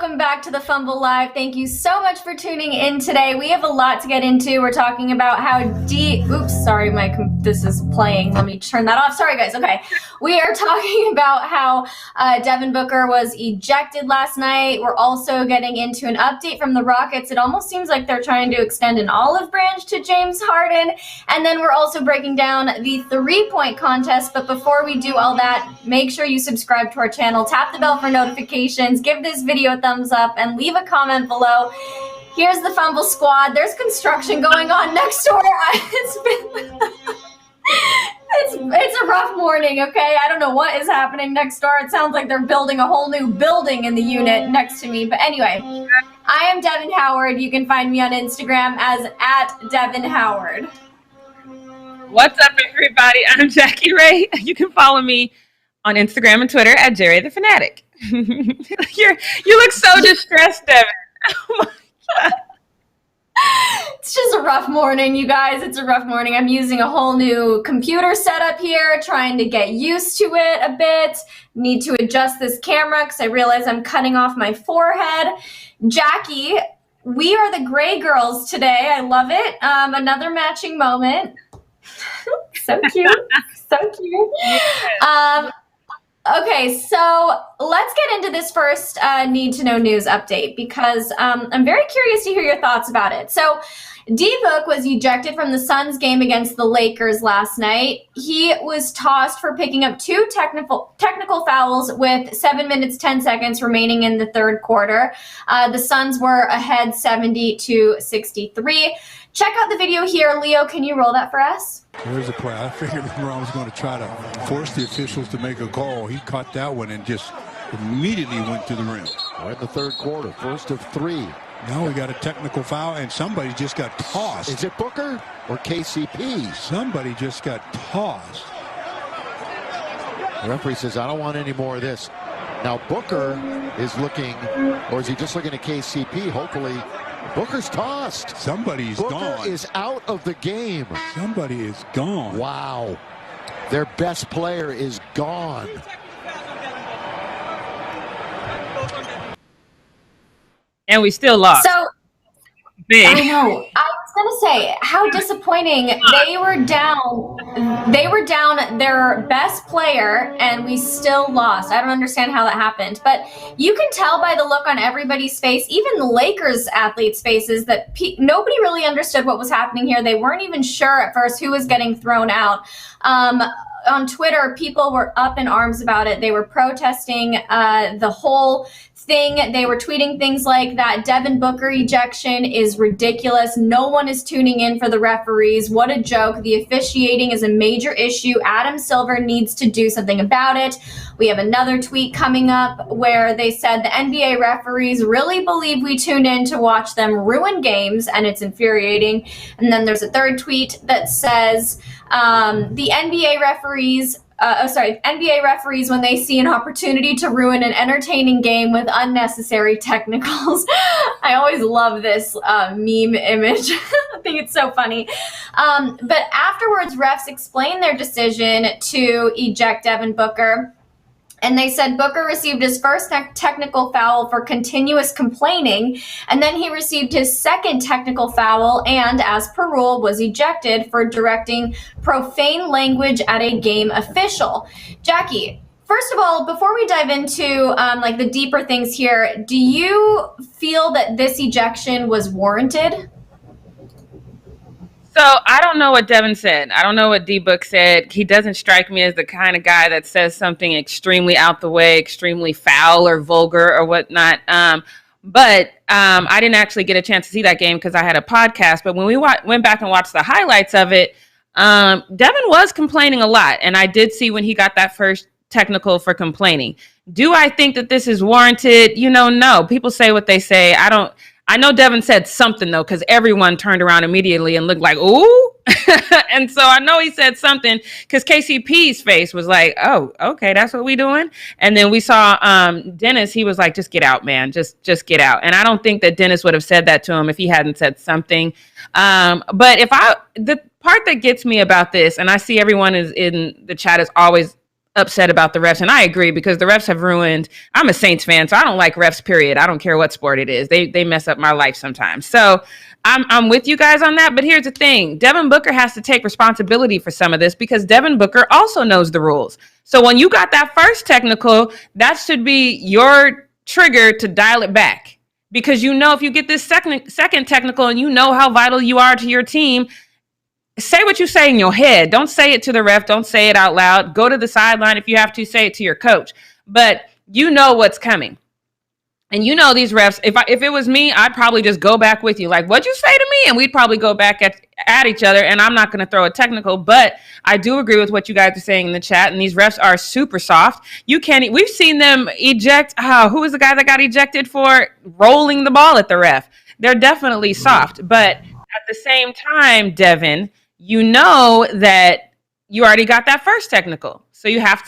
welcome back to the Fumble Live. Thank you so much for tuning in today. We have a lot to get into. We're talking about how this is playing. Let me turn that off. Sorry, guys. Okay. We are talking about how Devin Booker was ejected last night. We're also getting into an update from the Rockets. It almost seems like they're trying to extend an olive branch to James Harden. And then we're also breaking down the three-point contest. But before we do all that, make sure you subscribe to our channel, tap the bell for notifications, give this video a thumbs up, and leave a comment below. Here's the Fumble Squad. There's construction going on next door. It's a rough morning, okay? I don't know what is happening next door. It sounds like they're building a whole new building in the unit next to me. But anyway, I am Devin Howard. You can find me on Instagram as @DevinHoward. What's up, everybody? I'm Jackie Ray. You can follow me on Instagram and Twitter at Jerry the Fanatic. You look so distressed, Devin. Oh my God. It's just a rough morning, you guys. It's a rough morning. I'm using a whole new computer setup here, trying to get used to it a bit. Need to adjust this camera because I realize I'm cutting off my forehead. Jackie, we are the Gray Girls today. I love it. Another matching moment. So cute. So cute. Yes. Okay, so let's get into this first need to know news update because I'm very curious to hear your thoughts about it. So D-Book was ejected from the Suns game against the Lakers last night. He was tossed for picking up two technical fouls with 7 minutes, 10 seconds remaining in the third quarter. The Suns were ahead 70-63. Check out the video here. Leo, can you roll that for us? There's a play. I figured LeBron was going to try to force the officials to make a call. He caught that one and just immediately went to the rim. Right in the third quarter, first of three. Now we got a technical foul, and somebody just got tossed. Is it Booker or KCP? Somebody just got tossed. The referee says, I don't want any more of this. Now Booker is looking, or is he just looking at KCP? Hopefully Booker's tossed. Somebody's gone. Booker is out of the game. Somebody is gone. Wow. Their best player is gone. And we still lost. So, I know. I was going to say, how disappointing. They were down their best player, and we still lost. I don't understand how that happened. But you can tell by the look on everybody's face, even the Lakers athletes' faces, that nobody really understood what was happening here. They weren't even sure at first who was getting thrown out. On Twitter, people were up in arms about it. They were protesting the whole thing. They were tweeting things like that Devin Booker ejection is ridiculous. No one is tuning in for the referees. What a joke. The officiating is a major issue. Adam Silver needs to do something about it. We have another tweet coming up where they said the NBA referees really believe we tune in to watch them ruin games, and it's infuriating. And then there's a third tweet that says the NBA referees, when they see an opportunity to ruin an entertaining game with unnecessary technicals. I always love this meme image. I think it's so funny. But afterwards, refs explained their decision to eject Devin Booker. And they said Booker received his first technical foul for continuous complaining, and then he received his second technical foul and, as per rule, was ejected for directing profane language at a game official. Jackie, first of all, before we dive into like the deeper things here, do you feel that this ejection was warranted? So I don't know what Devin said. I don't know what D-Book said. He doesn't strike me as the kind of guy that says something extremely out the way, extremely foul or vulgar or whatnot. But I didn't actually get a chance to see that game because I had a podcast. But when we went back and watched the highlights of it, Devin was complaining a lot. And I did see when he got that first technical for complaining. Do I think that this is warranted? No. People say what they say. I know Devin said something, though, because everyone turned around immediately and looked like, ooh. And so I know he said something because KCP's face was like, oh, okay, that's what we doing. And then we saw Dennis. He was like, just get out, man. Just get out. And I don't think that Dennis would have said that to him if he hadn't said something. But the part that gets me about this, and I see everyone is in the chat is always upset about the refs, and I agree, because the refs have ruined. I'm a Saints fan, so I don't like refs, period. I don't care what sport it is. They mess up my life sometimes. So I'm with you guys on that, but here's the thing. Devin Booker has to take responsibility for some of this, because Devin Booker also knows the rules. So when you got that first technical, that should be your trigger to dial it back, because you know if you get this second technical and you know how vital you are to your team, say what you say in your head. Don't say it to the ref. Don't say it out loud. Go to the sideline if you have to. Say it to your coach. But you know what's coming. And you know these refs, if it was me, I'd probably just go back with you. Like, what'd you say to me? And we'd probably go back at each other, and I'm not going to throw a technical. But I do agree with what you guys are saying in the chat, and these refs are super soft. We've seen them eject. Who was the guy that got ejected for rolling the ball at the ref? They're definitely soft. But at the same time, Devin, you know that you already got that first technical. So you have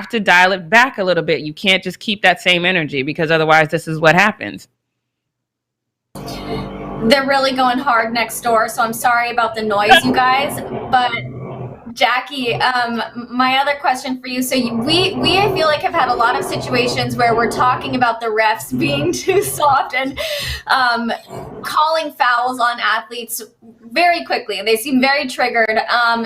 to dial it back a little bit. You can't just keep that same energy, because otherwise this is what happens. They're really going hard next door, so I'm sorry about the noise, you guys. But Jackie, my other question for you. So we I feel like have had a lot of situations where we're talking about the refs being too soft and calling fouls on athletes very quickly. They seem very triggered.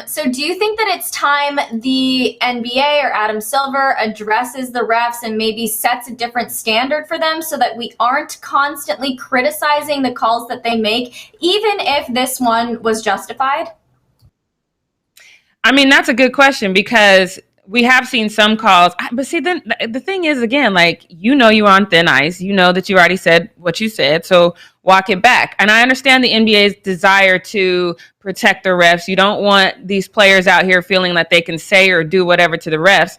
So do you think that it's time the NBA or Adam Silver addresses the refs and maybe sets a different standard for them, so that we aren't constantly criticizing the calls that they make, even if this one was justified? I mean, that's a good question, because we have seen some calls. But see, then the thing is, again, like, you're on thin ice. You know that you already said what you said, so walk it back. And I understand the NBA's desire to protect the refs. You don't want these players out here feeling that they can say or do whatever to the refs.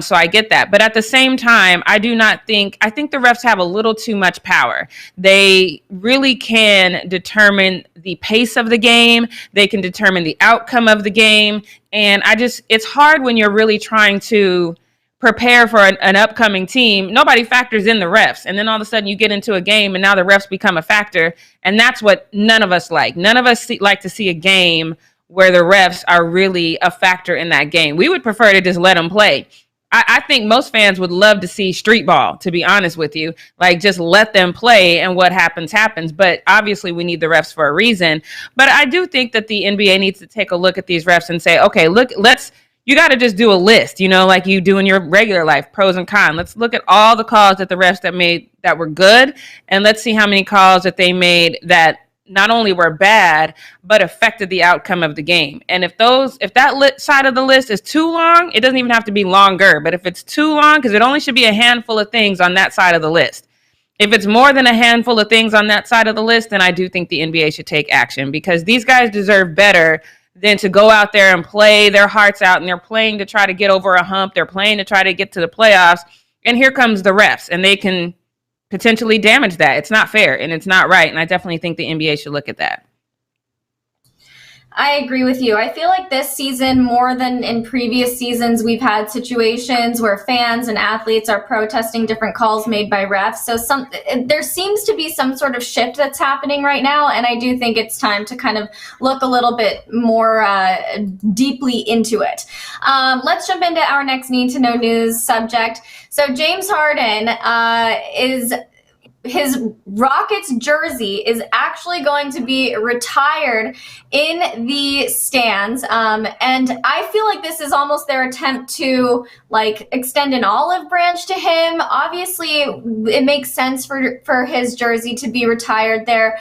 So I get that. But at the same time, I think the refs have a little too much power. They really can determine the pace of the game. They can determine the outcome of the game. And it's hard when you're really trying to prepare for an upcoming team. Nobody factors in the refs. And then all of a sudden you get into a game and now the refs become a factor. And that's what none of us like. None of us like to see a game where the refs are really a factor in that game. We would prefer to just let them play. I think most fans would love to see street ball, to be honest with you. Like, just let them play, and what happens, happens. But obviously we need the refs for a reason. But I do think that the NBA needs to take a look at these refs and say, okay, you got to just do a list, like you do in your regular life, pros and cons. Let's look at all the calls that the refs that made that were good, and let's see how many calls that they made that not only were bad, but affected the outcome of the game. And if that side of the list is too long, it doesn't even have to be longer, but if it's too long, because it only should be a handful of things on that side of the list. If it's more than a handful of things on that side of the list, then I do think the NBA should take action, because these guys deserve better than to go out there and play their hearts out, and they're playing to try to get over a hump. They're playing to try to get to the playoffs, and here comes the refs, and they can potentially damage that. It's not fair, and it's not right, and I definitely think the NBA should look at that. I agree with you. I feel like this season, more than in previous seasons, we've had situations where fans and athletes are protesting different calls made by refs. So there seems to be some sort of shift that's happening right now, and I do think it's time to kind of look a little bit more deeply into it. Let's jump into our next need to know news subject. So James Harden his Rockets jersey is actually going to be retired in the stands. And I feel like this is almost their attempt to extend an olive branch to him. Obviously, it makes sense for his jersey to be retired there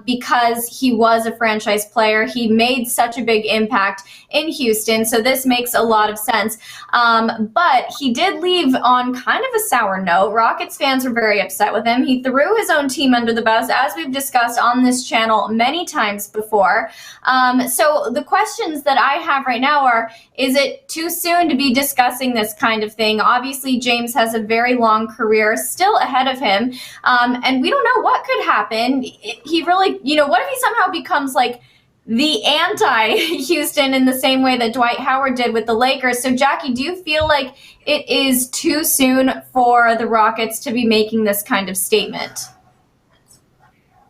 because he was a franchise player. He made such a big impact in Houston, so this makes a lot of sense. But he did leave on kind of a sour note. Rockets fans were very upset with him. He threw his own team under the bus, as we've discussed on this channel many times before. So the questions that I have right now are, is it too soon to be discussing this kind of thing? Obviously, James has a very long career still ahead of him, and we don't know what could happen. He really, what if he somehow becomes the anti-Houston in the same way that Dwight Howard did with the Lakers? So, Jackie, do you feel like it is too soon for the Rockets to be making this kind of statement?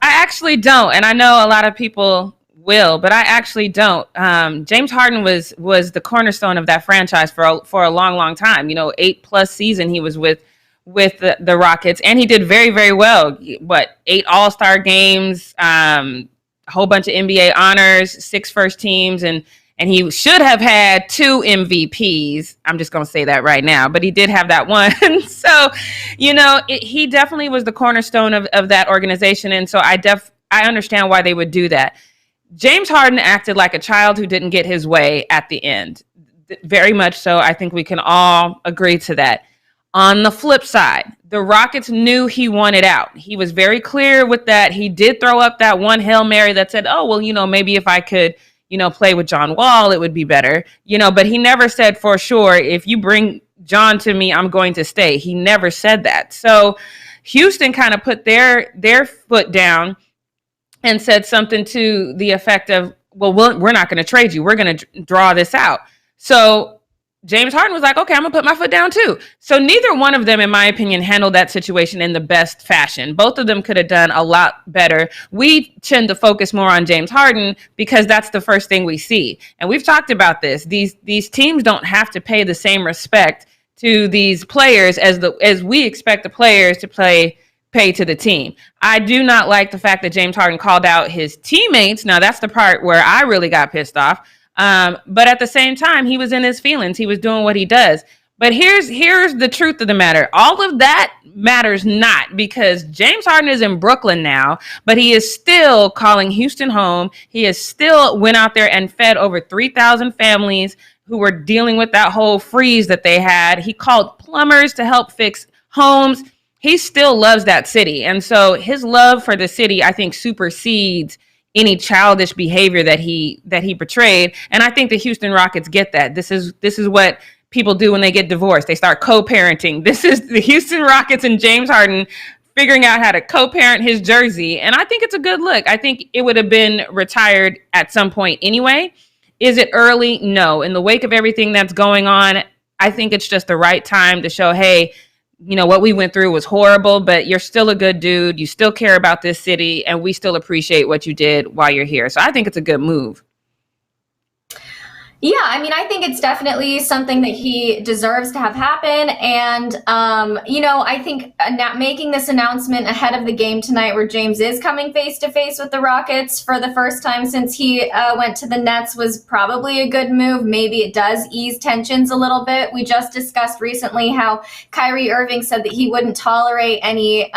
I actually don't. And I know a lot of people will, but I actually don't. James Harden was the cornerstone of that franchise for a long, long time. 8+ season he was with the Rockets, and he did very, very well. 8 All-Star games, a whole bunch of NBA honors, 6 first teams, and he should have had 2 MVPs. I'm just going to say that right now, but he did have that one. So, he definitely was the cornerstone of that organization, and so I understand why they would do that. James Harden acted like a child who didn't get his way at the end. Very much so. I think we can all agree to that. On the flip side, the Rockets knew he wanted out. He was very clear with that. He did throw up that one Hail Mary that said, oh, well, maybe if I could, play with John Wall, it would be better. But he never said for sure, if you bring John to me, I'm going to stay. He never said that. So Houston kind of put their foot down and said something to the effect of, well, we're not going to trade you. We're going to draw this out. So James Harden was like, okay, I'm going to put my foot down too. So neither one of them, in my opinion, handled that situation in the best fashion. Both of them could have done a lot better. We tend to focus more on James Harden because that's the first thing we see. And we've talked about this. These teams don't have to pay the same respect to these players as we expect the players to pay to the team. I do not like the fact that James Harden called out his teammates. Now, that's the part where I really got pissed off. But at the same time, he was in his feelings. He was doing what he does. But here's the truth of the matter. All of that matters not, because James Harden is in Brooklyn now, but he is still calling Houston home. He has still went out there and fed over 3,000 families who were dealing with that whole freeze that they had. He called plumbers to help fix homes. He still loves that city. And so his love for the city, I think, supersedes any childish behavior that he portrayed. And I think the Houston Rockets get that. This is what people do when they get divorced. They start co-parenting. This is the Houston Rockets and James Harden figuring out how to co-parent his jersey. And I think it's a good look. I think it would have been retired at some point anyway. Is it early? No. In the wake of everything that's going on, I think it's just the right time to show, hey, what we went through was horrible, but you're still a good dude. You still care about this city, and we still appreciate what you did while you're here. So I think it's a good move. Yeah, I think it's definitely something that he deserves to have happen. And, I think making this announcement ahead of the game tonight where James is coming face-to-face with the Rockets for the first time since he went to the Nets was probably a good move. Maybe it does ease tensions a little bit. We just discussed recently how Kyrie Irving said that he wouldn't tolerate any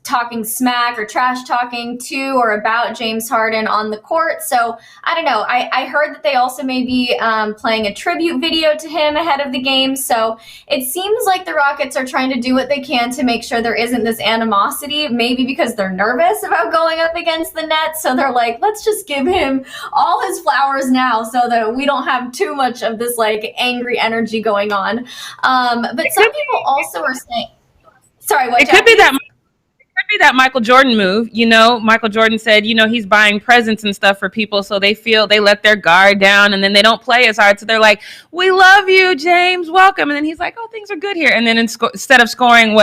talking smack or trash talking to or about James Harden on the court. So I don't know. I heard that they also may be playing a tribute video to him ahead of the game. So it seems like the Rockets are trying to do what they can to make sure there isn't this animosity, maybe because they're nervous about going up against the Nets. So they're like, let's just give him all his flowers now so that we don't have too much of this angry energy going on. But some people also are saying, sorry, what? It could be that Michael Jordan move. Michael Jordan said, he's buying presents and stuff for people so they feel they let their guard down and then they don't play as hard. So they're like, we love you, James, welcome. And then he's like, oh, things are good here. And then instead of scoring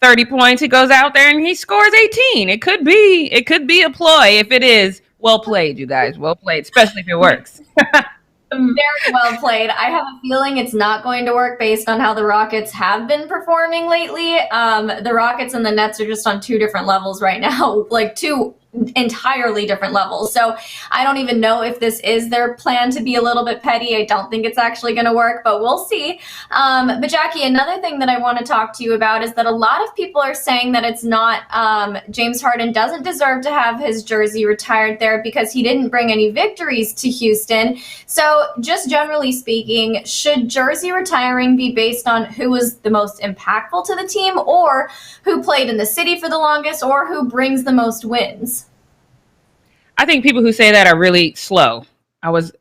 30 points, he goes out there and he scores 18. It could be a ploy. If it is, well played, you guys. Well played, especially if it works. Very well played. I have a feeling it's not going to work based on how the Rockets have been performing lately. The Rockets and the Nets are just on 2 different levels right now, 2 entirely different levels. So I don't even know if this is their plan to be a little bit petty. I don't think it's actually going to work, but we'll see. But Jackie, another thing that I want to talk to you about is that a lot of people are saying that it's not James Harden doesn't deserve to have his jersey retired there because he didn't bring any victories to Houston. So just generally speaking, should jersey retiring be based on who was the most impactful to the team or who played in the city for the longest or who brings the most wins? I think people who say that are really slow. Because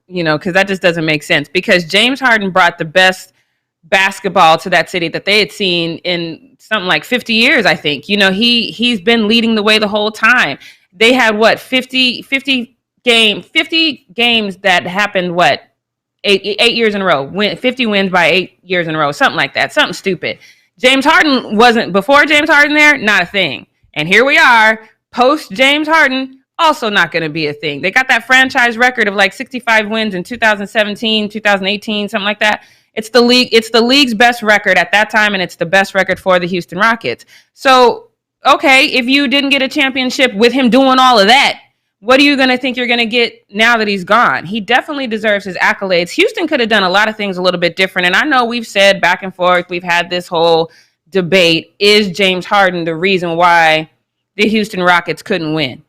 that just doesn't make sense. Because James Harden brought the best basketball to that city that they had seen in something like 50 years, I think. He's been leading the way the whole time. They had 50 games that happened, 8 years in a row. 50 wins by 8 years in a row, something like that, something stupid. James Harden wasn't, before James Harden there, not a thing. And here we are, post James Harden, Also not going to be a thing. They got that franchise record of like 65 wins in 2017, 2018, something like that. It's the league's best record at that time, and it's the best record for the Houston Rockets. So, okay, if you didn't get a championship with him doing all of that, what are you going to think you're going to get now that he's gone? He definitely deserves his accolades. Houston could have done a lot of things a little bit different, and I know we've said back and forth, we've had this whole debate, is James Harden the reason why the Houston Rockets couldn't win?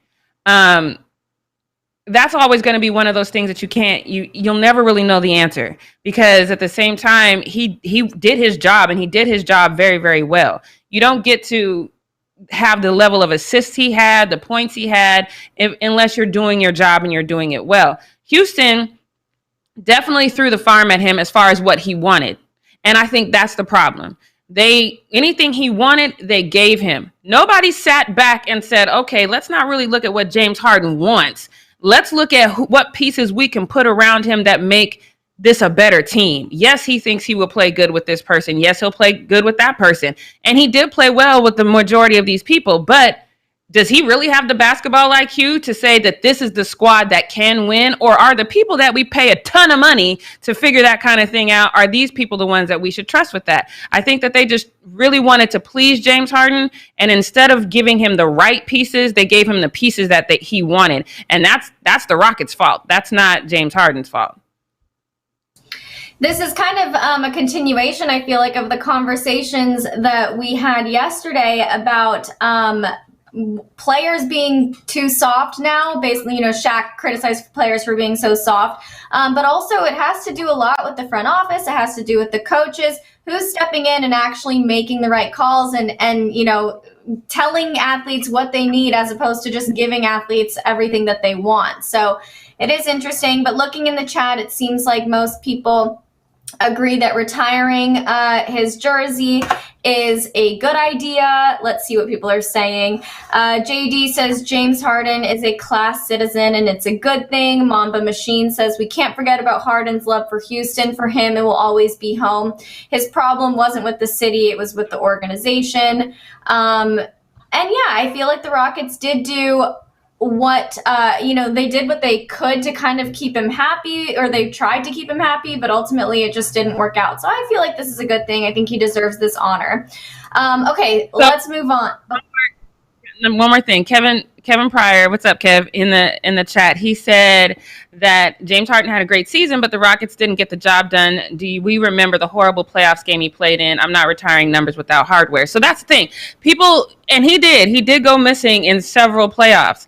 That's always going to be one of those things that you'll never really know the answer, because at the same time, he did his job, and he did his job very, very well. You don't get to have the level of assists he had, the points he had, unless you're doing your job and you're doing it well. Houston definitely threw the farm at him as far as what he wanted. And I think that's the problem. Anything he wanted, they gave him. Nobody sat back and said, okay, let's not really look at what James Harden wants. Let's look at what pieces we can put around him that make this a better team. Yes, he thinks he will play good with this person. Yes, he'll play good with that person. And he did play well with the majority of these people, but does he really have the basketball IQ to say that this is the squad that can win? Or are the people that we pay a ton of money to figure that kind of thing out, are these people the ones that we should trust with that? I think that they just really wanted to please James Harden, and instead of giving him the right pieces, they gave him the pieces that he wanted. And that's the Rockets' fault. That's not James Harden's fault. This is kind of a continuation, I feel like, of the conversations that we had yesterday about players being too soft now. Basically, Shaq criticized players for being so soft. But also it has to do a lot with the front office. It has to do with the coaches, who's stepping in and actually making the right calls and telling athletes what they need, as opposed to just giving athletes everything that they want. So it is interesting. But looking in the chat, it seems like most people agree that retiring his jersey is a good idea. Let's see what people are saying. JD says James Harden is a class citizen and it's a good thing. Mamba Machine says we can't forget about Harden's love for Houston. For him, it will always be home. His problem wasn't with the city, it was with the organization. And yeah, I feel like the Rockets did do what they did what they could to kind of keep him happy, or they tried to keep him happy, but ultimately it just didn't work out. So I feel like this is a good thing. I think he deserves this honor. Okay, so let's move on. One more thing. Kevin Pryor, what's up, Kev? In the chat, he said that James Harden had a great season, but the Rockets didn't get the job done. We remember the horrible playoffs game he played in? I'm not retiring numbers without hardware. So that's the thing. He did go missing in several playoffs.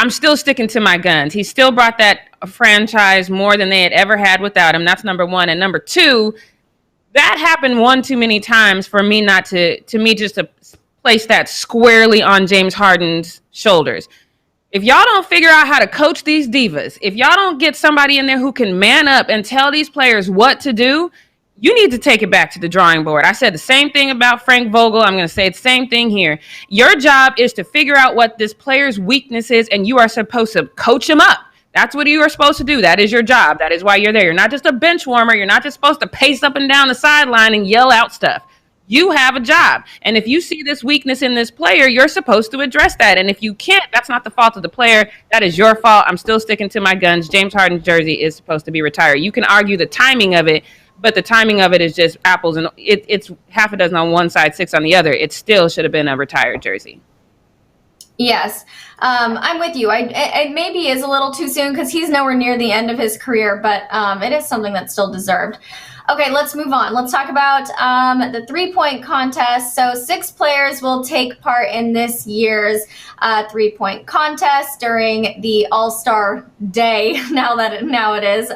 I'm still sticking to my guns. He still brought that franchise more than they had ever had without him. That's number one. And number two, that happened one too many times for me just to place that squarely on James Harden's shoulders. If y'all don't figure out how to coach these divas, if y'all don't get somebody in there who can man up and tell these players what to do, you need to take it back to the drawing board. I said the same thing about Frank Vogel. I'm going to say the same thing here. Your job is to figure out what this player's weakness is, and you are supposed to coach him up. That's what you are supposed to do. That is your job. That is why you're there. You're not just a bench warmer. You're not just supposed to pace up and down the sideline and yell out stuff. You have a job. And if you see this weakness in this player, you're supposed to address that. And if you can't, that's not the fault of the player. That is your fault. I'm still sticking to my guns. James Harden's jersey is supposed to be retired. You can argue the timing of it, but the timing of it is just apples, and it's half a dozen on one side, 6 on the other. It still should have been a retired jersey. Yes, I'm with you. It maybe is a little too soon because he's nowhere near the end of his career, but it is something that's still deserved. Okay, let's move on. Let's talk about the three-point contest. So 6 players will take part in this year's three-point contest during the All-Star Day, now it is.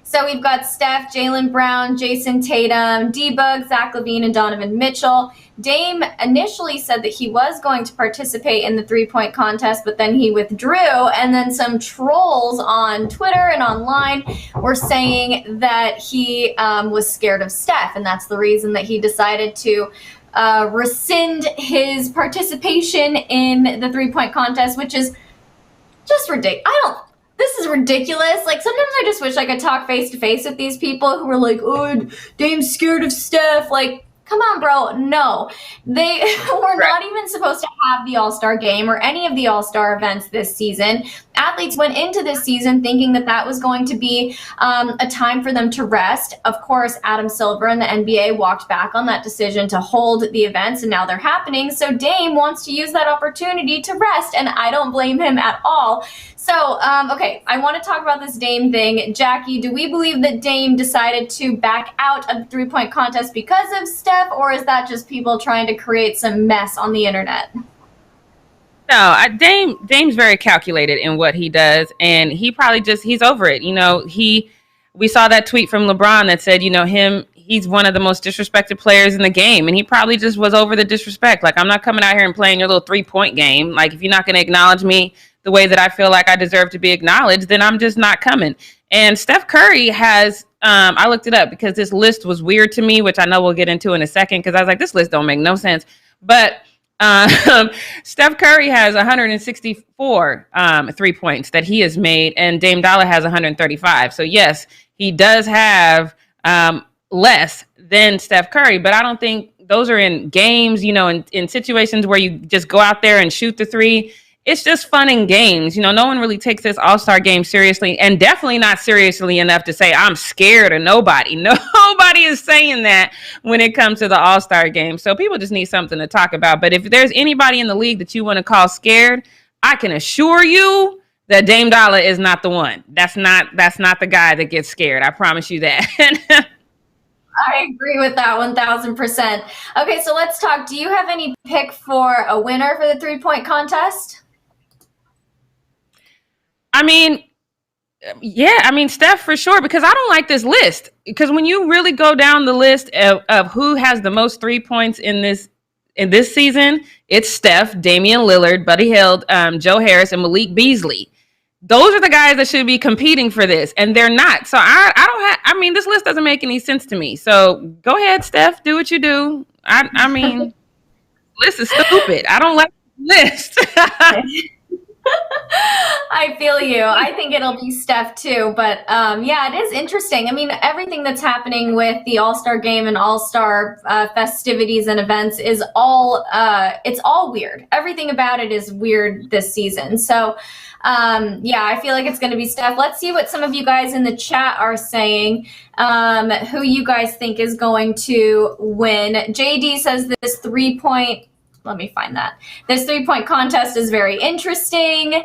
So we've got Steph, Jaylen Brown, Jason Tatum, D-Book, Zach LaVine, and Donovan Mitchell. Dame initially said that he was going to participate in the three-point contest, but then he withdrew. And then some trolls on Twitter and online were saying that he was scared of Steph, and that's the reason that he decided to rescind his participation in the three-point contest, which is just ridiculous. This is ridiculous. Like, sometimes I just wish I could talk face-to-face with these people who are like, oh, Dame's scared of Steph. Like, Come on, bro. No, they were not even supposed to have the All-Star game or any of the All-Star events this season. Athletes went into this season thinking that that was going to be a time for them to rest. Of course, Adam Silver and the NBA walked back on that decision to hold the events, and now they're happening. So Dame wants to use that opportunity to rest, and I don't blame him at all. So, okay, I want to talk about this Dame thing. Jackie, do we believe that Dame decided to back out of the three-point contest because of Steph, or is that just people trying to create some mess on the internet? No, Dame's very calculated in what he does, and he probably he's over it. We saw that tweet from LeBron that said, he's one of the most disrespected players in the game, and he probably just was over the disrespect. Like, I'm not coming out here and playing your little 3-point game. Like, if you're not going to acknowledge me the way that I feel like I deserve to be acknowledged, then I'm just not coming. And Steph Curry has, I looked it up because this list was weird to me, which I know we'll get into in a second, because I was like, this list don't make no sense. But Steph Curry has 164 3 points that he has made, and Dame Dollar has 135. So yes, he does have less than Steph Curry, but I don't think those are in games, in situations where you just go out there and shoot the three. It's just fun and games. No one really takes this All-Star game seriously, and definitely not seriously enough to say, I'm scared of nobody. Nobody is saying that when it comes to the All-Star game. So people just need something to talk about. But if there's anybody in the league that you want to call scared, I can assure you that Dame Dollar is not the one. That's not the guy that gets scared. I promise you that. I agree with that 1,000%. Okay, so let's talk. Do you have any pick for a winner for the three-point contest? Steph for sure, because I don't like this list. Because when you really go down the list of who has the most 3 points in this season, it's Steph, Damian Lillard, Buddy Hield, Joe Harris, and Malik Beasley. Those are the guys that should be competing for this, and they're not. So this list doesn't make any sense to me. So go ahead, Steph, do what you do. List is stupid. I don't like this list. I feel you. I think it'll be Steph too, but it is interesting. Everything that's happening with the All-Star game and All-Star festivities and events is it's all weird. Everything about it is weird this season. So I feel like it's going to be Steph. Let's see what some of you guys in the chat are saying, who you guys think is going to win. JD says this 3-point, let me find that. This 3-point contest is very interesting.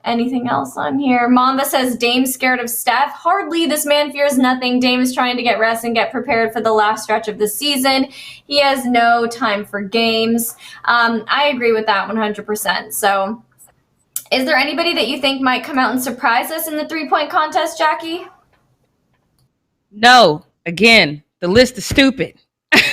Anything else on here? Mamba says Dame's scared of Steph. Hardly. This man fears nothing. Dame is trying to get rest and get prepared for the last stretch of the season. He has no time for games. I agree with that 100%. So is there anybody that you think might come out and surprise us in the 3-point contest, Jackie? No. Again, the list is stupid.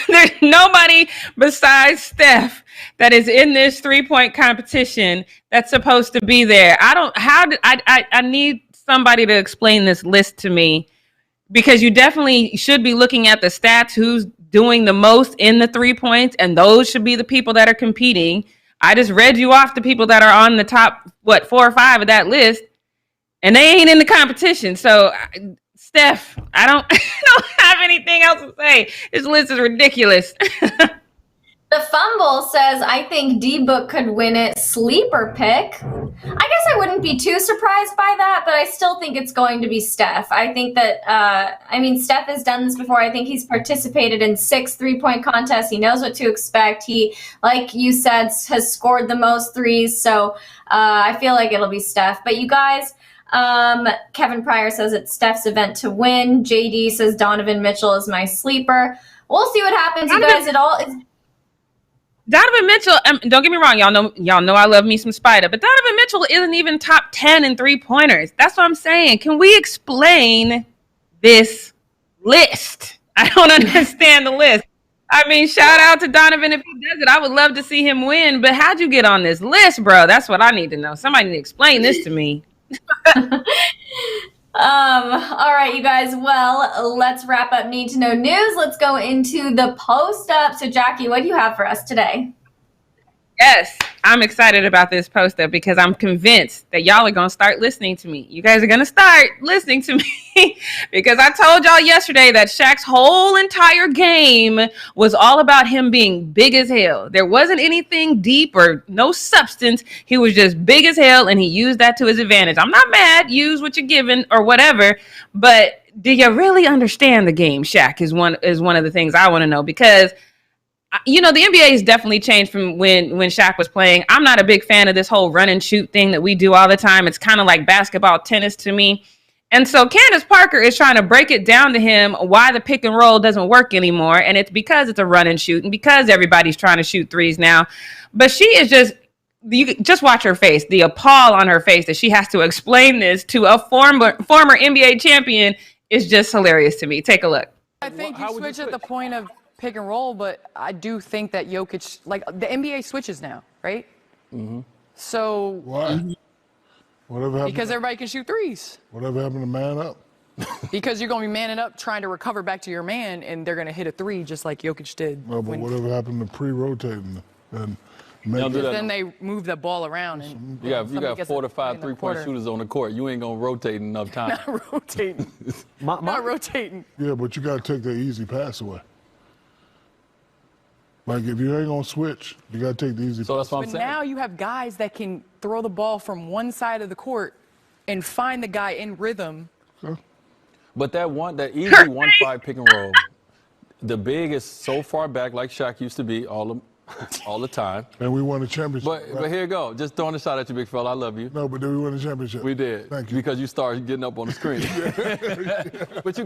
There's nobody besides Steph that is in this 3-point competition that's supposed to be there. I need somebody to explain this list to me, because you definitely should be looking at the stats, who's doing the most in the 3 points, and those should be the people that are competing. I just read you off the people that are on the top, 4 or 5 of that list, and they ain't in the competition. So Steph, I don't have anything else to say. This list is ridiculous. The Fumble says, I think D-Book could win it. Sleeper pick. I guess I wouldn't be too surprised by that, but I still think it's going to be Steph. I think that, Steph has done this before. I think he's participated in 6 3-point contests. He knows what to expect. He, like you said, has scored the most threes. So I feel like it'll be Steph. But you guys, Kevin Pryor says it's Steph's event to win. JD says Donovan Mitchell is my sleeper. We'll see what happens, you guys. Donovan Mitchell, don't get me wrong, y'all know I love me some Spider, but Donovan Mitchell isn't even top 10 in 3-pointers. That's what I'm saying. Can we explain this list? I don't understand the list. Shout out to Donovan if he does it. I would love to see him win, but how'd you get on this list, bro? That's what I need to know. Somebody need to explain this to me. All right, you guys. Well, let's wrap up Need to Know News. Let's go into the post up. So, Jackie, what do you have for us today? Yes. I'm excited about this post up because I'm convinced that y'all are going to start listening to me. You guys are going to start listening to me because I told y'all yesterday that Shaq's whole entire game was all about him being big as hell. There wasn't anything deep or no substance. He was just big as hell, and he used that to his advantage. I'm not mad. Use what you're given or whatever, but do you really understand the game, Shaq, is one of the things I want to know, because the NBA has definitely changed from when Shaq was playing. I'm not a big fan of this whole run and shoot thing that we do all the time. It's kind of like basketball, tennis to me. And so Candace Parker is trying to break it down to him why the pick and roll doesn't work anymore. And it's because it's a run and shoot and because everybody's trying to shoot threes now. But she is you just watch her face, the appall on her face that she has to explain this to a former NBA champion is just hilarious to me. Take a look. I think you switch at the point of pick and roll, but I do think that Jokic, like the NBA switches now, right? Mm-hmm. So why? Whatever happened? Because everybody can shoot threes. Whatever happened to man up? Because you're going to be manning up, trying to recover back to your man, and they're going to hit a three just like Jokic did. Well, but whatever happened to pre-rotating and then they move the ball around. And you got 4 to 5 3-point shooters on the court. You ain't gonna rotate enough time. Not rotating. Not rotating. Yeah, but you got to take the easy pass away. Like, if you ain't going to switch, you got to take the easy pass. So that's what I'm saying. But now you have guys that can throw the ball from one side of the court and find the guy in rhythm. Okay. But that easy 1-5 pick and roll, the big is so far back like Shaq used to be all the time. And we won the championship. But here you go. Just throwing a shot at you, big fella. I love you. No, but then we won the championship. We did. Thank you. Because you started getting up on the screen. But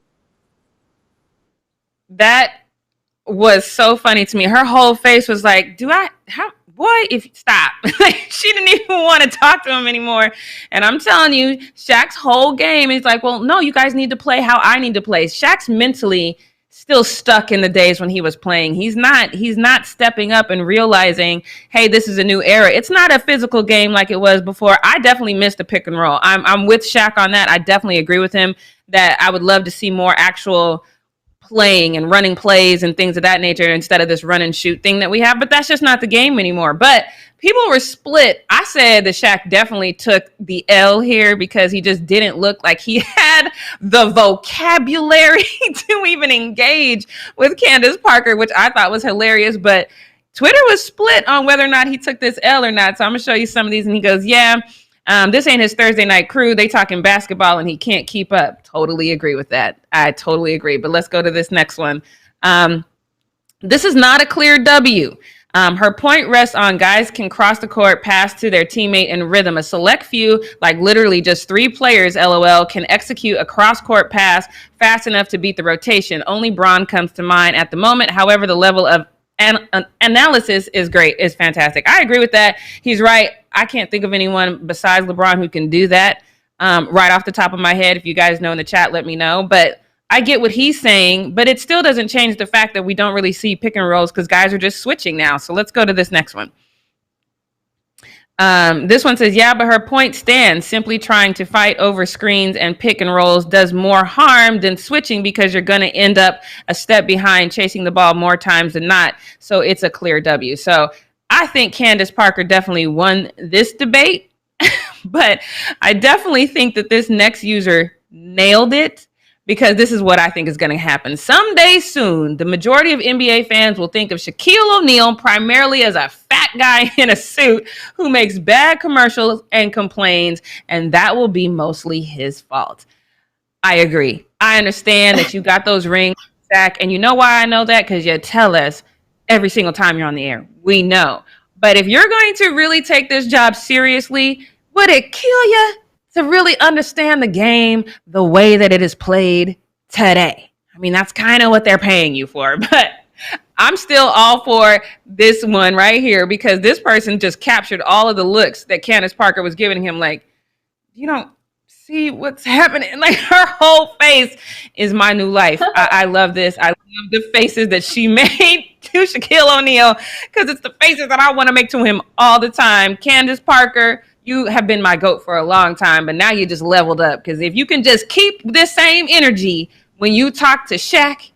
That was so funny to me. Her whole face was like, stop. She didn't even want to talk to him anymore. And I'm telling you, Shaq's whole game is like, well, no, you guys need to play how I need to play. Shaq's mentally still stuck in the days when he was playing. He's not stepping up and realizing, hey, this is a new era. It's not a physical game like it was before. I definitely missed the pick and roll. I'm with Shaq on that. I definitely agree with him that I would love to see more actual playing and running plays and things of that nature instead of this run and shoot thing that we have. But that's just not the game anymore. But people were split. I said that Shaq definitely took the L here because he just didn't look like he had the vocabulary to even engage with Candace Parker, which I thought was hilarious. But Twitter was split on whether or not he took this L or not. So I'm going to show you some of these. And he goes, yeah, this ain't his Thursday night crew. They talking basketball and he can't keep up. Totally agree with that. I totally agree. But let's go to this next one. This is not a clear W. Her point rests on guys can cross the court, pass to their teammate in rhythm. A select few, like literally just 3 players, LOL, can execute a cross-court pass fast enough to beat the rotation. Only Braun comes to mind at the moment. However, the level of analysis is great. It's fantastic. I agree with that. He's right. I can't think of anyone besides LeBron who can do that right off the top of my head. If you guys know in the chat, let me know. But I get what he's saying, but it still doesn't change the fact that we don't really see pick and rolls because guys are just switching now. So let's go to this next one. This one says, yeah, but her point stands. Simply trying to fight over screens and pick and rolls does more harm than switching because you're going to end up a step behind chasing the ball more times than not. So it's a clear W. So I think Candace Parker definitely won this debate, but I definitely think that this next user nailed it. Because this is what I think is going to happen. Someday soon, the majority of NBA fans will think of Shaquille O'Neal primarily as a fat guy in a suit who makes bad commercials and complains, and that will be mostly his fault. I agree. I understand that you got those rings, Shaq, and you know why I know that? Because you tell us every single time you're on the air. We know. But if you're going to really take this job seriously, would it kill you to really understand the game the way that it is played today? I mean, that's kind of what they're paying you for, but I'm still all for this one right here because this person just captured all of the looks that Candace Parker was giving him. Like, you don't see what's happening. Like, her whole face is my new life. I love this. I love the faces that she made to Shaquille O'Neal because it's the faces that I want to make to him all the time. Candace Parker, you have been my GOAT for a long time, but now you just leveled up. Because if you can just keep this same energy when you talk to Shaq,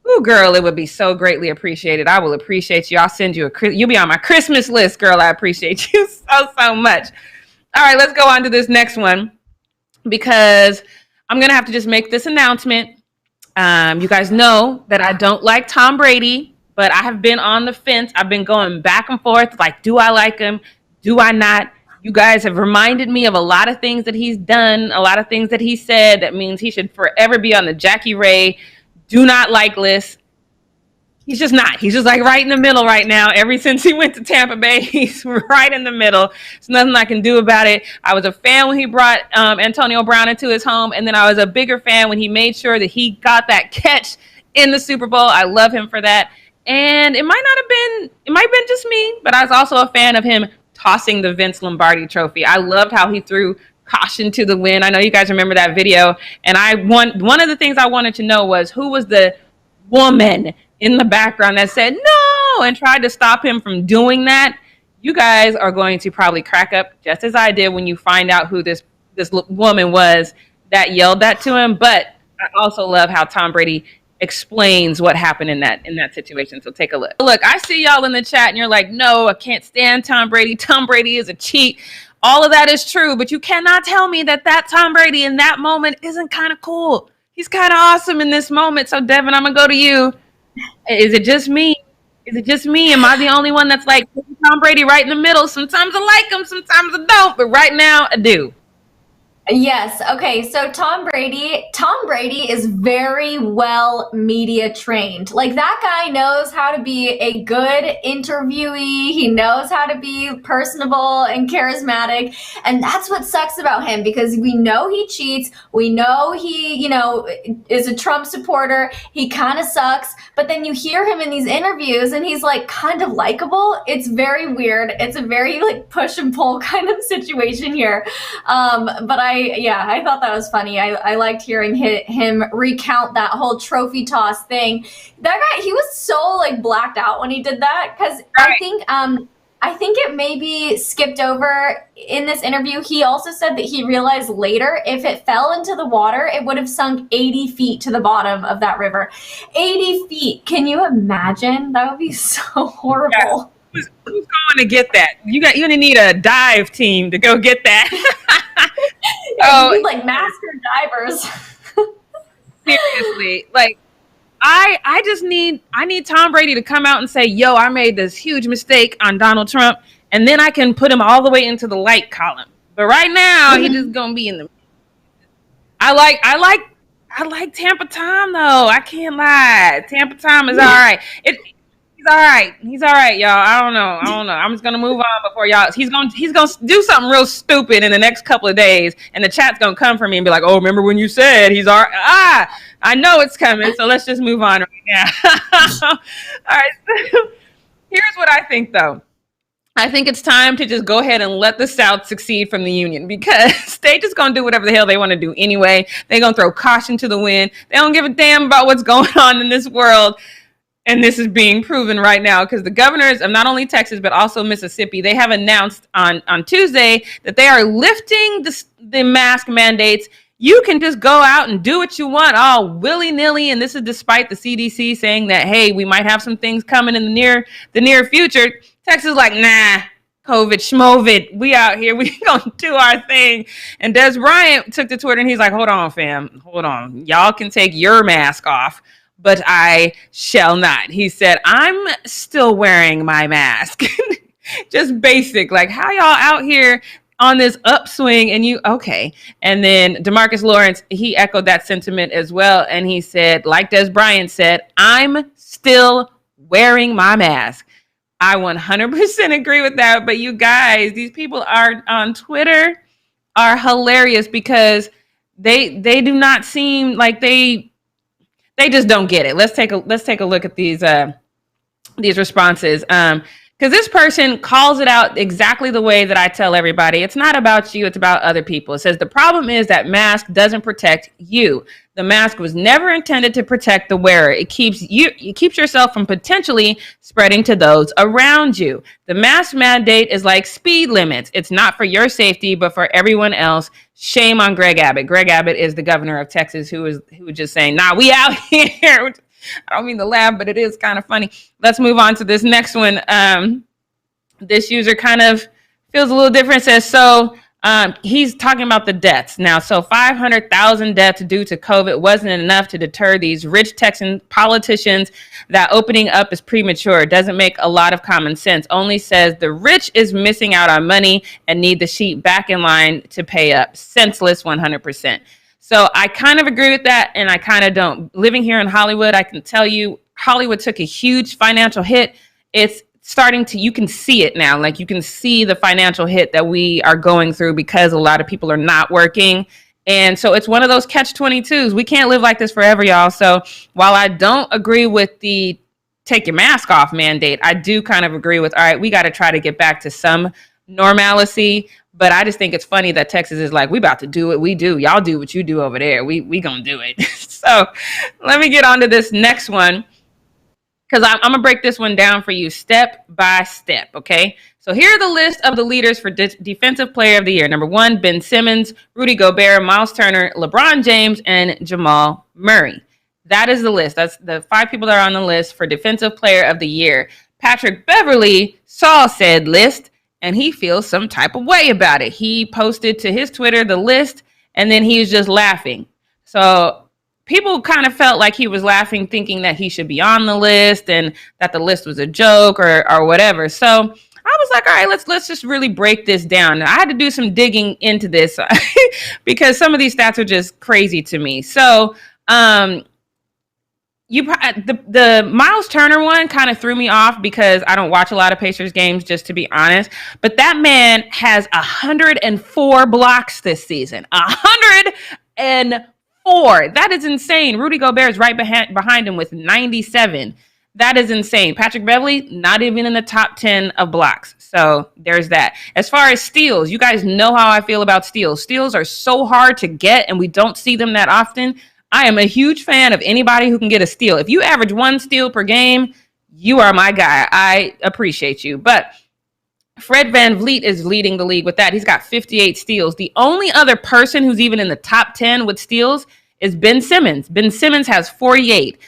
ooh, Oh, girl, it would be so greatly appreciated. I will appreciate you. I'll send you you'll be on my Christmas list, girl. I appreciate you so much. All right, let's go on to this next one because I'm going to have to just make this announcement. You guys know that I don't like Tom Brady, but I have been on the fence. I've been going back and forth. Like, do I like him? Do I not? You guys have reminded me of a lot of things that he's done, a lot of things that he said. That means he should forever be on the Jackie Ray do not like list. He's just not. He's just like right in the middle right now. Ever since he went to Tampa Bay, he's right in the middle. There's nothing I can do about it. I was a fan when he brought Antonio Brown into his home, and then I was a bigger fan when he made sure that he got that catch in the Super Bowl. I love him for that. And it might have been just me, but I was also a fan of him tossing the Vince Lombardi trophy. I loved how he threw caution to the wind. I know you guys remember that video. And one of the things I wanted to know was who was the woman in the background that said no and tried to stop him from doing that. You guys are going to probably crack up just as I did when you find out who this woman was that yelled that to him. But I also love how Tom Brady explains what happened in that situation. So take a look. Look, I see y'all in the chat and you're like, no, I can't stand Tom Brady. Tom Brady is a cheat. All of that is true, but you cannot tell me that Tom Brady in that moment isn't kind of cool. He's kind of awesome in this moment. So Devin, I'm gonna go to you. Is it just me? Is it just me? Am I the only one that's like Tom Brady right in the middle? Sometimes I like him, sometimes I don't, but right now I do. Yes. Okay. So Tom Brady is very well media trained. Like, that guy knows how to be a good interviewee. He knows how to be personable and charismatic. And that's what sucks about him, because we know he cheats. We know he, is a Trump supporter. He kind of sucks. But then you hear him in these interviews and he's like kind of likable. It's very weird. It's a very like push and pull kind of situation here. But I thought that was funny. I liked hearing him recount that whole trophy toss thing. That guy, he was so like blacked out when he did that, because I think it maybe skipped over in this interview. He also said that he realized later if it fell into the water, it would have sunk 80 feet to the bottom of that river. 80 feet. Can you imagine? That would be so horrible. Yeah. Who's going to get that? You're gonna need a dive team to go get that. You need like master divers. Seriously, like I need Tom Brady to come out and say, "Yo, I made this huge mistake on Donald Trump," and then I can put him all the way into the light column. But right now, he just gonna be in the. I like Tampa Tom though. I can't lie. Tampa Tom is all right. He's all right, y'all. I don't know. I'm just gonna move on before y'all. He's gonna do something real stupid in the next couple of days, and the chat's gonna come for me and be like, "Oh, remember when you said he's all right?" I know it's coming. So let's just move on right now. All right. So here's what I think, though. I think it's time to just go ahead and let the South succeed from the Union, because they just gonna do whatever the hell they want to do anyway. They're gonna throw caution to the wind. They don't give a damn about what's going on in this world. And this is being proven right now, because the governors of not only Texas, but also Mississippi, they have announced on Tuesday that they are lifting the mask mandates. You can just go out and do what you want all willy-nilly. And this is despite the CDC saying that, hey, we might have some things coming in the near future. Texas is like, nah, COVID, schmovid. We out here. We gonna do our thing. And Des Bryant took to Twitter and he's like, hold on, fam. Hold on. Y'all can take your mask off, but I shall not. He said, I'm still wearing my mask. Just basic. Like, how y'all out here on this upswing and you, okay. And then DeMarcus Lawrence, he echoed that sentiment as well. And he said, like Des Bryant said, I'm still wearing my mask. I 100% agree with that. But you guys, these people are on Twitter are hilarious, because they do not seem like they just don't get it. Let's take a look at these responses. Because this person calls it out exactly the way that I tell everybody. It's not about you, it's about other people. It says the problem is that mask doesn't protect you. The mask was never intended to protect the wearer. It keeps yourself from potentially spreading to those around you. The mask mandate is like speed limits. It's not for your safety, but for everyone else. Shame on Greg Abbott. Greg Abbott is the governor of Texas who was just saying, nah, we out here. I don't mean to laugh, but it is kind of funny. Let's move on to this next one. This user kind of feels a little different. Says, so he's talking about the deaths now. So 500,000 deaths due to COVID wasn't enough to deter these rich Texan politicians. That opening up is premature. Doesn't make a lot of common sense. Only says the rich is missing out on money and need the sheep back in line to pay up. Senseless 100%. So I kind of agree with that, and I kind of don't. Living here in Hollywood, I can tell you Hollywood took a huge financial hit. It's starting to, you can see it now. Like, you can see the financial hit that we are going through because a lot of people are not working. And so it's one of those catch-22s. We can't live like this forever, y'all. So while I don't agree with the take your mask off mandate, I do kind of agree with, all right, we got to try to get back to some normalcy. But I just think it's funny that Texas is like, we about to do what we do. Y'all do what you do over there. We gonna do it. So let me get on to this next one, because I'm going to break this one down for you step by step, okay? So here are the list of the leaders for Defensive Player of the Year. Number 1, Ben Simmons, Rudy Gobert, Miles Turner, LeBron James, and Jamal Murray. That is the list. That's the 5 people that are on the list for Defensive Player of the Year. Patrick Beverley saw said list, and he feels some type of way about it. He posted to his Twitter the list, and then he was just laughing. So people kind of felt like he was laughing, thinking that he should be on the list and that the list was a joke or whatever. So I was like, all right, let's just really break this down. And I had to do some digging into this because some of these stats are just crazy to me. So the Miles Turner one kind of threw me off because I don't watch a lot of Pacers games, just to be honest. But that man has 104 blocks this season. 104. That is insane. Rudy Gobert is right behind him with 97. That is insane. Patrick Beverley, not even in the top 10 of blocks. So there's that. As far as steals, you guys know how I feel about steals. Steals are so hard to get, and we don't see them that often. I am a huge fan of anybody who can get a steal. If you average 1 steal per game, you are my guy. I appreciate you. But Fred VanVleet is leading the league with that. He's got 58 steals. The only other person who's even in the top 10 with steals is Ben Simmons. Ben Simmons has 48.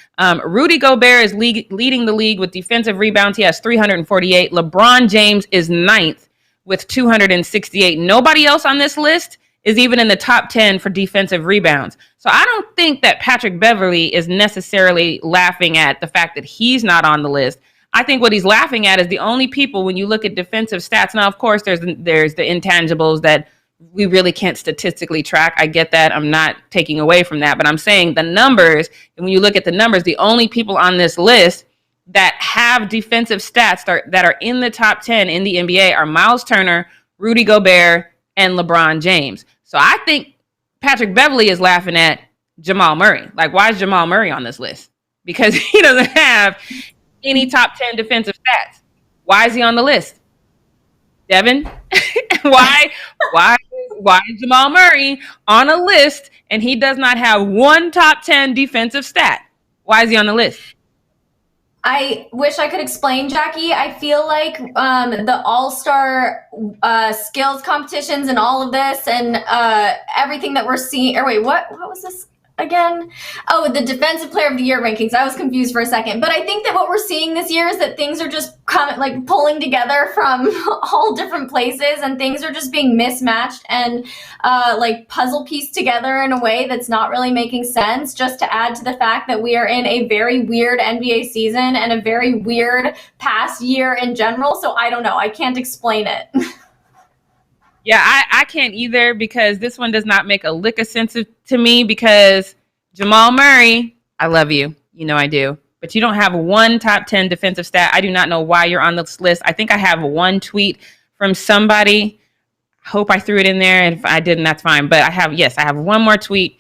Rudy Gobert is leading the league with defensive rebounds. He has 348. LeBron James is 9th with 268. Nobody else on this list is even in the top 10 for defensive rebounds. So I don't think that Patrick Beverley is necessarily laughing at the fact that he's not on the list. I think what he's laughing at is the only people, when you look at defensive stats. Now, of course, there's the intangibles that we really can't statistically track. I get that. I'm not taking away from that. But I'm saying the numbers, and when you look at the numbers, the only people on this list that have defensive stats that are in the top 10 in the NBA are Miles Turner, Rudy Gobert, and LeBron James. So I think Patrick Beverley is laughing at Jamal Murray. Like, why is Jamal Murray on this list? Because he doesn't have any top 10 defensive stats. Why is he on the list? Devin? Why is Jamal Murray on a list and he does not have 1 top 10 defensive stat? Why is he on the list? I wish I could explain, Jackie. I feel like the all-star skills competitions and all of this and everything that we're seeing. Or wait, what was this again? Oh, the Defensive Player of the Year rankings. I was confused for a second. But I think that what we're seeing this year is that things are just pulling together from all different places, and things are just being mismatched and puzzle pieced together in a way that's not really making sense, just to add to the fact that we are in a very weird NBA season and a very weird past year in general. So I don't know. I can't explain it. Yeah, I can't either, because this one does not make a lick of sense to me, because Jamal Murray, I love you. You know I do. But you don't have 1 top 10 defensive stat. I do not know why you're on this list. I think I have 1 tweet from somebody. Hope I threw it in there. And if I didn't, that's fine. But I have 1 more tweet.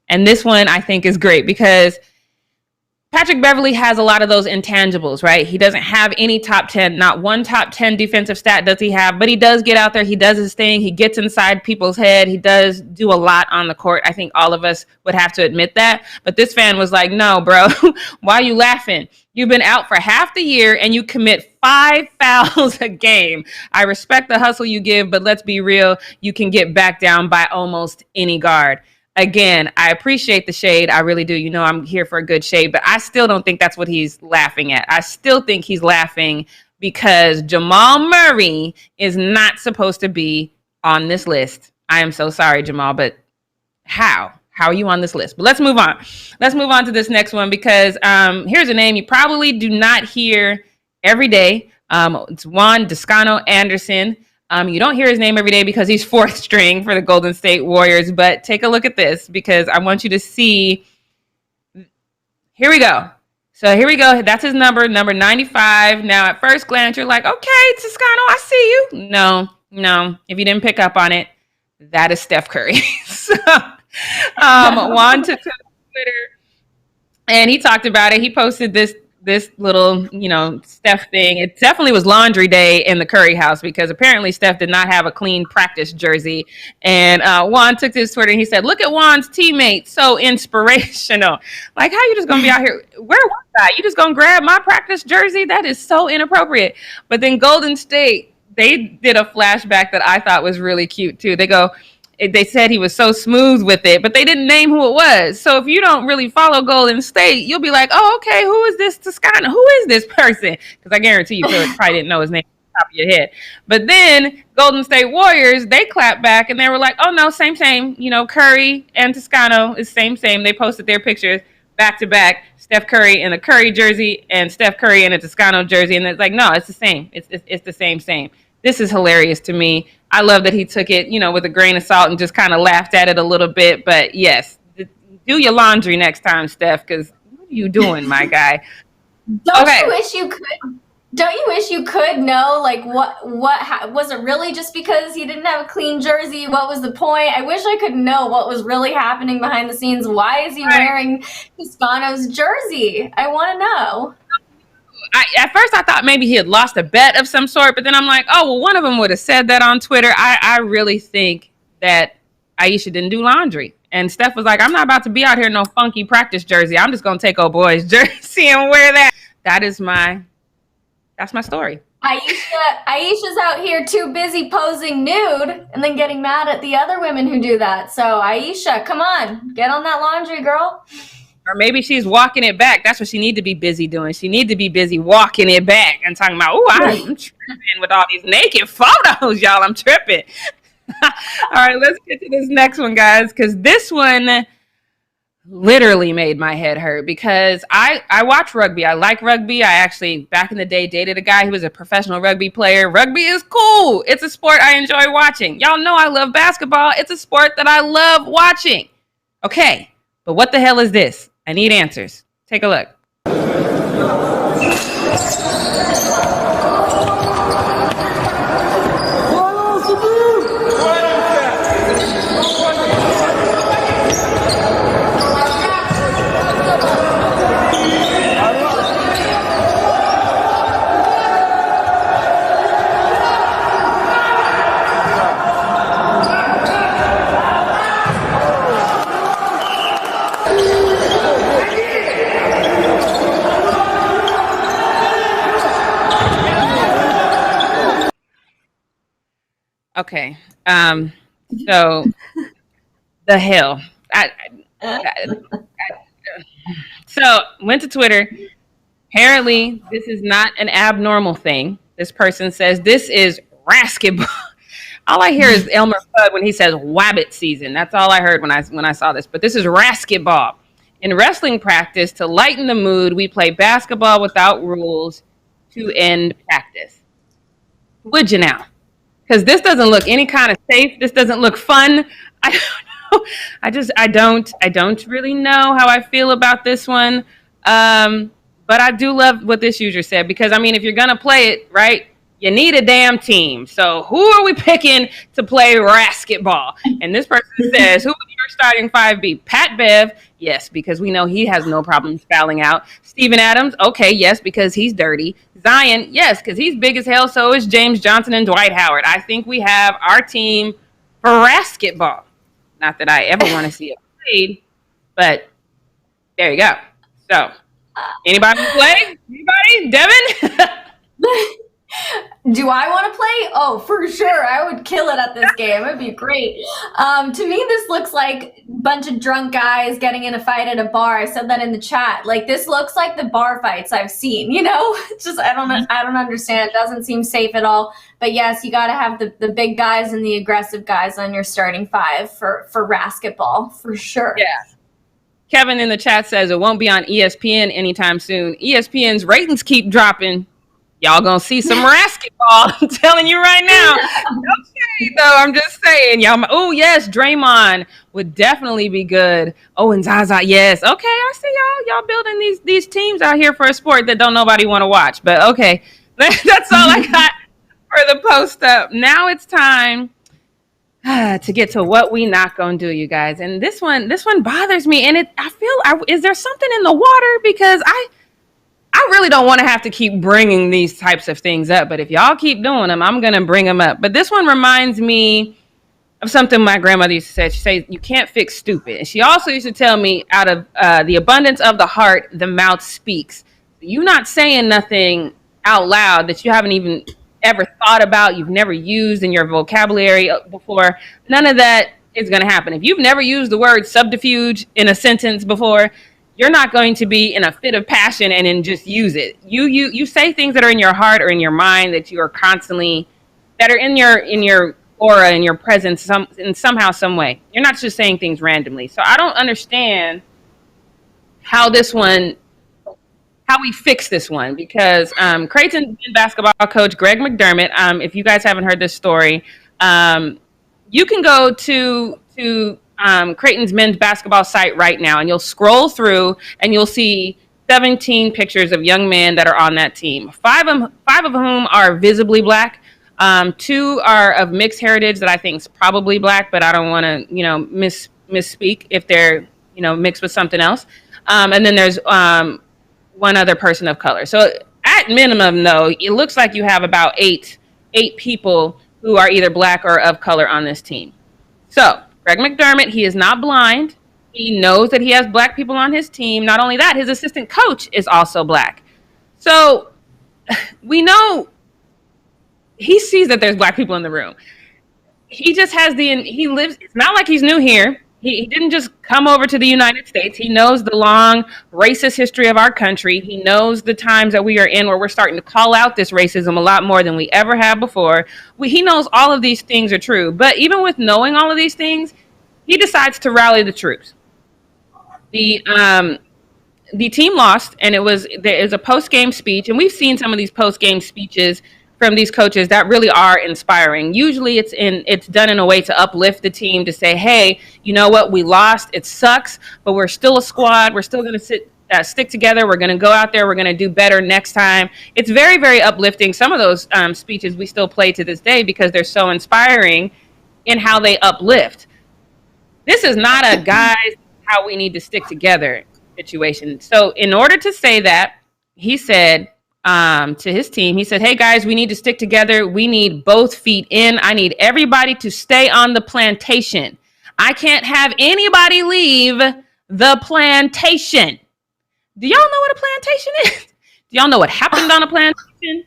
And this one I think is great, because Patrick Beverley has a lot of those intangibles, right? He doesn't have any top 10, not 1 top 10 defensive stat does he have, but he does get out there. He does his thing. He gets inside people's head. He does do a lot on the court. I think all of us would have to admit that. But this fan was like, no, bro, why are you laughing? You've been out for half the year and you commit 5 fouls a game. I respect the hustle you give, but let's be real. You can get backed down by almost any guard. again, I appreciate the shade. I really do. You know, I'm here for a good shade, but I still don't think that's what he's laughing at. I still think he's laughing because Jamal Murray is not supposed to be on this list. I am so sorry, Jamal, but how? How are you on this list? But let's move on. Let's move on to this next one because here's a name you probably do not hear every day. It's Juan Toscano Anderson. You don't hear his name every day because he's fourth string for the Golden State Warriors. But take a look at this because I want you to see. Here we go. So here we go. That's his number 95. Now, at first glance, you're like, okay, Toscano, I see you. No. If you didn't pick up on it, that is Steph Curry. So Juan took to Twitter and he talked about it. He posted this little, Steph thing. It definitely was laundry day in the Curry house because apparently Steph did not have a clean practice jersey. And Juan took to his Twitter and he said, look at Juan's teammate. So inspirational. Like, how you just going to be out here? Where was I? You just going to grab my practice jersey? That is so inappropriate. But then Golden State, they did a flashback that I thought was really cute too. They said he was so smooth with it, but they didn't name who it was. So if you don't really follow Golden State, you'll be like, oh, okay, who is this Toscano? Who is this person? Because I guarantee you probably didn't know his name off the top of your head. But then Golden State Warriors, they clapped back and they were like, oh, no, same. Curry and Toscano is same. They posted their pictures back to back, Steph Curry in a Curry jersey and Steph Curry in a Toscano jersey. And it's like, no, it's the same. It's the same. This is hilarious to me. I love that he took it, with a grain of salt and just kind of laughed at it a little bit. But yes, do your laundry next time, Steph, because what are you doing, my guy? Don't you wish you could know, like, what was it really just because he didn't have a clean jersey? What was the point? I wish I could know what was really happening behind the scenes. Why is he wearing Toscano's jersey? I want to know. At first, I thought maybe he had lost a bet of some sort, but then I'm like, oh, well, one of them would have said that on Twitter. I really think that Aisha didn't do laundry. And Steph was like, I'm not about to be out here in no funky practice jersey. I'm just going to take old boy's jersey and wear that. That's my story. Aisha's out here too busy posing nude and then getting mad at the other women who do that. So, Aisha, come on. Get on that laundry, girl. Or maybe she's walking it back. That's what she need to be busy doing. She need to be busy walking it back and talking about, I'm tripping with all these naked photos, y'all. I'm tripping. All right, let's get to this next one, guys, because this one literally made my head hurt because I watch rugby. I like rugby. I actually, back in the day, dated a guy who was a professional rugby player. Rugby is cool. It's a sport I enjoy watching. Y'all know I love basketball. It's a sport that I love watching. Okay, but what the hell is this? I need answers. Take a look. Okay. So the hell. So went to Twitter. Apparently, this is not an abnormal thing. This person says this is Wrasketball. All I hear is Elmer Fudd when he says Wabbit season. That's all I heard when I saw this. But this is Wrasketball. In wrestling practice, to lighten the mood, we play basketball without rules to end practice. Would you now? Because this doesn't look any kind of safe. This doesn't look fun. I don't know. I don't really know how I feel about this one. But I do love what this user said because, I mean, if you're going to play it, right, you need a damn team. So who are we picking to play Wrasketball? And this person says, who would your starting five be? Pat Bev, yes, because we know he has no problem fouling out. Steven Adams, okay, yes, because he's dirty. Zion, yes, because he's big as hell. So is James Johnson and Dwight Howard. I think we have our team for Wrasketball. Not that I ever want to see it played, but there you go. So, anybody play? Anybody? Devin? Do I want to play? Oh, for sure. I would kill it at this game. It'd be great. To me, this looks like a bunch of drunk guys getting in a fight at a bar. I said that in the chat. Like, this looks like the bar fights I've seen, you know? It's just, I don't understand. It doesn't seem safe at all. But yes, you got to have the big guys and the aggressive guys on your starting five for Wrasketball, for sure. Yeah. Kevin in the chat says it won't be on ESPN anytime soon. ESPN's ratings keep dropping. Y'all gonna see some Wrasketball. I'm telling you right now. Okay, though, I'm just saying. Y'all. Oh yes, Draymond would definitely be good. Oh, and Zaza, yes. Okay, I see y'all building these teams out here for a sport that don't nobody want to watch. But okay, that's all I got for the post up. Now it's time to get to what we not gonna do, you guys. And this one bothers me. And is there something in the water? Because I really don't want to have to keep bringing these types of things up, but if y'all keep doing them, I'm going to bring them up. But this one reminds me of something my grandmother used to say. She says, you can't fix stupid. And she also used to tell me, out of the abundance of the heart, the mouth speaks. You're not saying nothing out loud that you haven't even ever thought about, you've never used in your vocabulary before. None of that is going to happen. If you've never used the word subterfuge in a sentence before, you're not going to be in a fit of passion and then just use it. You say things that are in your heart or in your mind that you are constantly, that are in your aura, in your presence, in somehow, some way. You're not just saying things randomly. So I don't understand how we fix this one, because Creighton basketball coach Greg McDermott, if you guys haven't heard this story, you can go to Creighton's men's basketball site right now, and you'll scroll through and you'll see 17 pictures of young men that are on that team. Five of whom are visibly black. 2 are of mixed heritage that I think is probably black, but I don't want to, misspeak if they're, mixed with something else. And then there's one other person of color. So at minimum, though, it looks like you have about eight people who are either black or of color on this team. So Greg McDermott, he is not blind. He knows that he has black people on his team. Not only that, his assistant coach is also black. So we know he sees that there's black people in the room. He just has he lives, it's not like he's new here. He didn't just come over to the United States. He knows the long racist history of our country. He knows the times that we are in where we're starting to call out this racism a lot more than we ever have before. He knows all of these things are true. But even with knowing all of these things, he decides to rally the troops. The team lost, and there is a post-game speech, and we've seen some of these post-game speeches from these coaches that really are inspiring. Usually it's done in a way to uplift the team, to say, hey, you know what, we lost, it sucks, but we're still a squad, we're still going to stick together, we're going to go out there, we're going to do better next time. It's very, very uplifting. Some of those speeches we still play to this day because they're so inspiring in how they uplift. This is not a guys, how we need to stick together situation. So in order to say that, he said, to his team, he said, hey guys, we need to stick together. We need both feet in. I need everybody to stay on the plantation. I can't have anybody leave the plantation. Do y'all know what a plantation is? Do y'all know what happened on a plantation?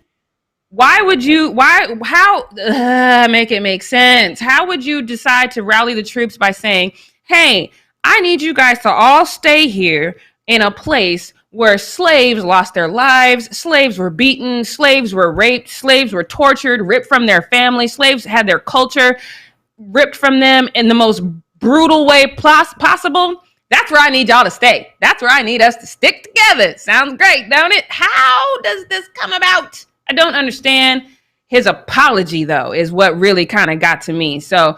Make it make sense. How would you decide to rally the troops by saying, hey, I need you guys to all stay here in a place where slaves lost their lives, slaves were beaten, slaves were raped, slaves were tortured, ripped from their family, slaves had their culture ripped from them in the most brutal way possible. That's where I need y'all to stay. That's where I need us to stick together. Sounds great, don't it? How does this come about? I don't understand. His apology, though, is what really kind of got to me. So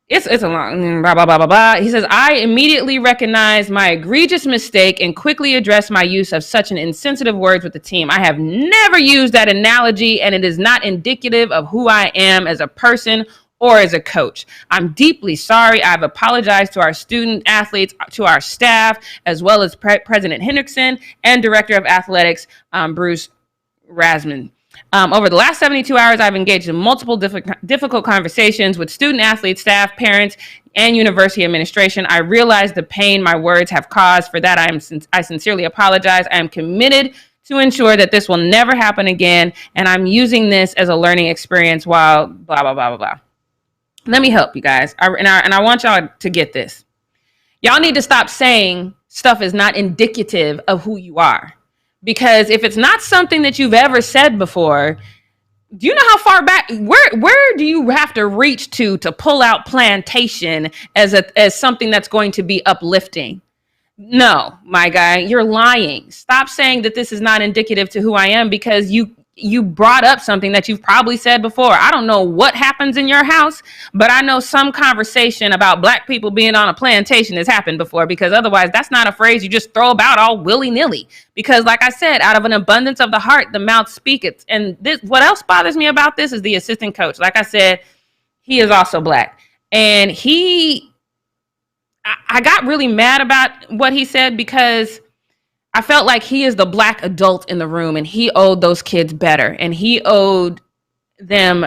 it's a long blah, blah, blah, blah, blah. He says, I immediately recognized my egregious mistake and quickly addressed my use of such an insensitive words with the team. I have never used that analogy, and it is not indicative of who I am as a person or as a coach. I'm deeply sorry. I've apologized to our student athletes, to our staff, as well as President Hendrickson and Director of Athletics, Bruce Rasman. Over the last 72 hours, I've engaged in multiple difficult conversations with student athletes, staff, parents, and university administration. I realize the pain my words have caused. For that, I sincerely apologize. I am committed to ensure that this will never happen again. And I'm using this as a learning experience while blah, blah, blah, blah, blah. Let me help you guys. I want y'all to get this. Y'all need to stop saying stuff is not indicative of who you are. Because if it's not something that you've ever said before, do you know how far back, where do you have to reach to pull out plantation as something that's going to be uplifting? No, my guy, you're lying. Stop saying that this is not indicative to who I am, because you brought up something that you've probably said before. I don't know what happens in your house, but I know some conversation about black people being on a plantation has happened before, because otherwise that's not a phrase you just throw about all willy-nilly. Because like I said, out of an abundance of the heart, the mouth speaketh. And this, what else bothers me about this is the assistant coach. Like I said, he is also black. And I got really mad about what he said, because I felt like he is the black adult in the room and he owed those kids better, and he owed them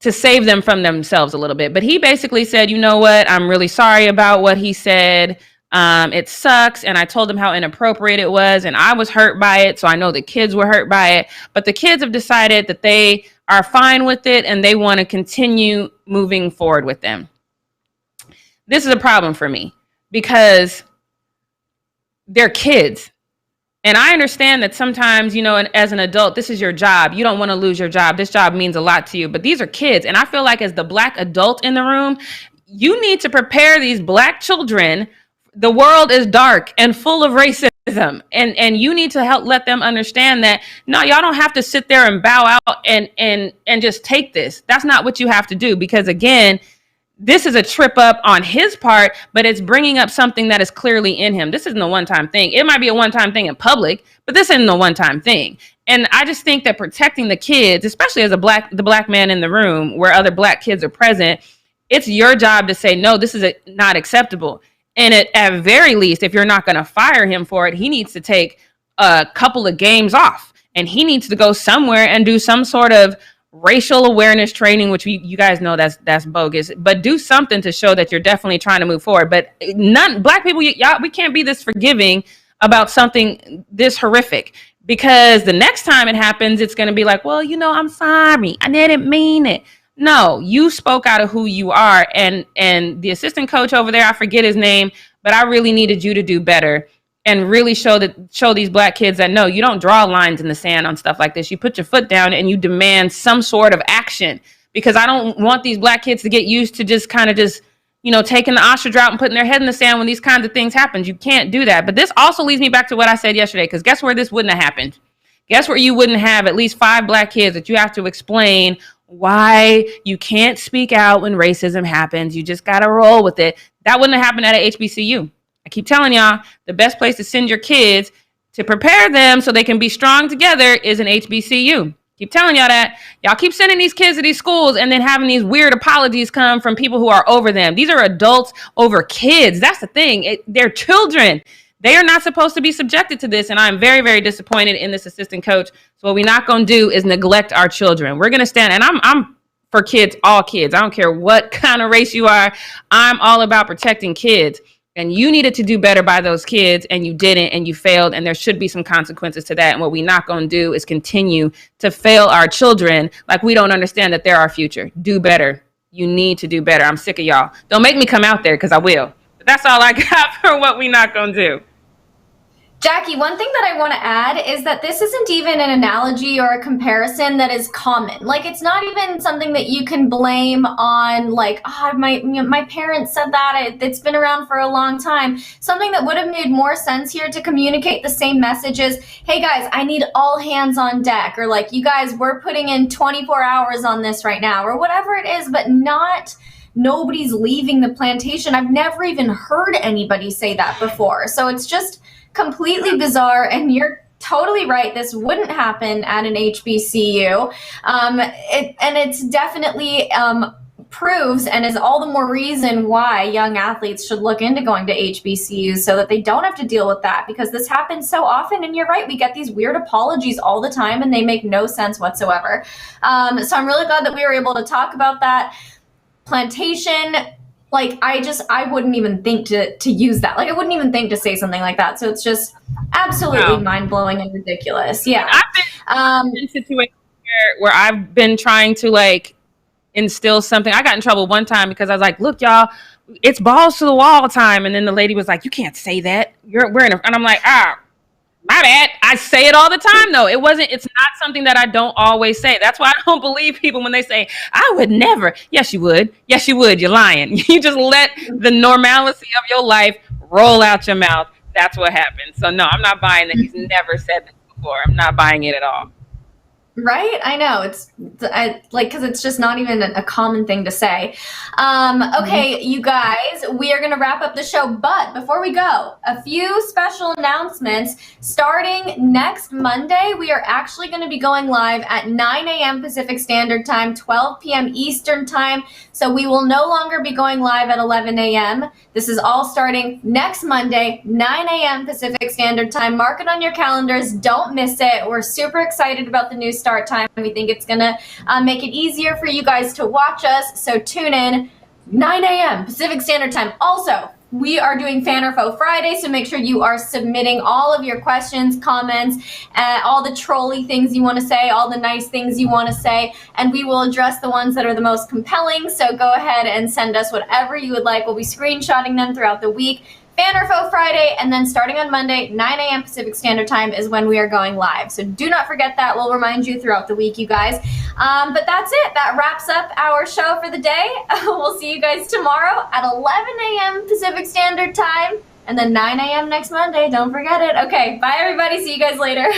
to save them from themselves a little bit. But he basically said, you know what? I'm really sorry about what he said. It sucks. And I told him how inappropriate it was. And I was hurt by it. So I know the kids were hurt by it. But the kids have decided that they are fine with it and they want to continue moving forward with them. This is a problem for me, because they're kids. And I understand that sometimes, you know, as an adult, this is your job. You don't want to lose your job. This job means a lot to you. But these are kids. And I feel like as the black adult in the room, you need to prepare these black children. The world is dark and full of racism. And you need to help let them understand that, no, y'all don't have to sit there and bow out and just take this. That's not what you have to do. Because again, this is a trip up on his part, but it's bringing up something that is clearly in him. This isn't a one-time thing. It might be a one-time thing in public, but this isn't a one-time thing. And I just think that protecting the kids, especially as the black man in the room where other black kids are present, it's your job to say, no, this is not acceptable. And at very least, if you're not going to fire him for it, he needs to take a couple of games off, and he needs to go somewhere and do some sort of racial awareness training, which you guys know that's bogus, but do something to show that you're definitely trying to move forward. But black people, y'all, we can't be this forgiving about something this horrific, because the next time it happens, it's going to be like, well, you know, I'm sorry, I didn't mean it. No, you spoke out of who you are. And the assistant coach over there, I forget his name, but I really needed you to do better and really show these black kids that, no, you don't draw lines in the sand on stuff like this. You put your foot down and you demand some sort of action, because I don't want these black kids to get used to just you know, taking the ostrich route and putting their head in the sand when these kinds of things happen. You can't do that. But this also leads me back to what I said yesterday, because guess where this wouldn't have happened? Guess where you wouldn't have at least 5 black kids that you have to explain why you can't speak out when racism happens. You just got to roll with it. That wouldn't have happened at a HBCU. I keep telling y'all, the best place to send your kids to prepare them so they can be strong together is an HBCU. Keep telling y'all that. Y'all keep sending these kids to these schools and then having these weird apologies come from people who are over them. These are adults over kids. That's the thing. They're children. They are not supposed to be subjected to this. And I'm very, very disappointed in this assistant coach. So what we're not going to do is neglect our children. We're going to stand, and I'm for kids, all kids. I don't care what kind of race you are. I'm all about protecting kids. And you needed to do better by those kids, and you didn't, and you failed, and there should be some consequences to that. And what we're not going to do is continue to fail our children like we don't understand that they're our future. Do better. You need to do better. I'm sick of y'all. Don't make me come out there, because I will. But that's all I got for what we're not going to do. Jackie, one thing that I want to add is that this isn't even an analogy or a comparison that is common. Like, it's not even something that you can blame on, like, oh, my parents said that, it's been around for a long time. Something that would have made more sense here to communicate the same message is, hey guys, I need all hands on deck, or like, you guys, we're putting in 24 hours on this right now, or whatever it is, but not nobody's leaving the plantation. I've never even heard anybody say that before. So it's just completely bizarre, and you're totally right. This wouldn't happen at an HBCU. It's definitely proves and is all the more reason why young athletes should look into going to HBCUs so that they don't have to deal with that, because this happens so often. And you're right, we get these weird apologies all the time and they make no sense whatsoever. So I'm really glad that we were able to talk about that. Plantation, Like, I wouldn't even think to use that. Like, I wouldn't even think to say something like that. So it's just absolutely mind-blowing and ridiculous. Yeah. I've been in situations where I've been trying to like instill something. I got in trouble one time because I was like, look, y'all, it's balls to the wall time. And then the lady was like, you can't say that. We're in a, and I'm like, my bad. I say it all the time, though. It's not something that I don't always say. That's why I don't believe people when they say, I would never. Yes, you would. Yes, you would. You're lying. You just let the normalcy of your life roll out your mouth. That's what happens. So, no, I'm not buying that he's never said this before. I'm not buying it at all. Right? I know. It's because it's just not even a common thing to say. Okay, you guys, we are going to wrap up the show. But before we go, a few special announcements. Starting next Monday, we are actually going to be going live at 9 a.m. Pacific Standard Time, 12 p.m. Eastern Time. So we will no longer be going live at 11 a.m. This is all starting next Monday, 9 a.m. Pacific Standard Time. Mark it on your calendars. Don't miss it. We're super excited about the new start time. We think it's going to make it easier for you guys to watch us. So tune in 9 a.m. Pacific Standard Time. Also, we are doing Fan or Foe Friday, so make sure you are submitting all of your questions, comments, all the trolly things you want to say, all the nice things you want to say, and we will address the ones that are the most compelling. So go ahead and send us whatever you would like. We'll be screenshotting them throughout the week. Fan or Foe Friday, and then starting on Monday, 9 a.m. Pacific Standard Time is when we are going live. So do not forget that. We'll remind you throughout the week, you guys. But that's it. That wraps up our show for the day. We'll see you guys tomorrow at 11 a.m. Pacific Standard Time, and then 9 a.m. next Monday. Don't forget it. Okay, bye, everybody. See you guys later.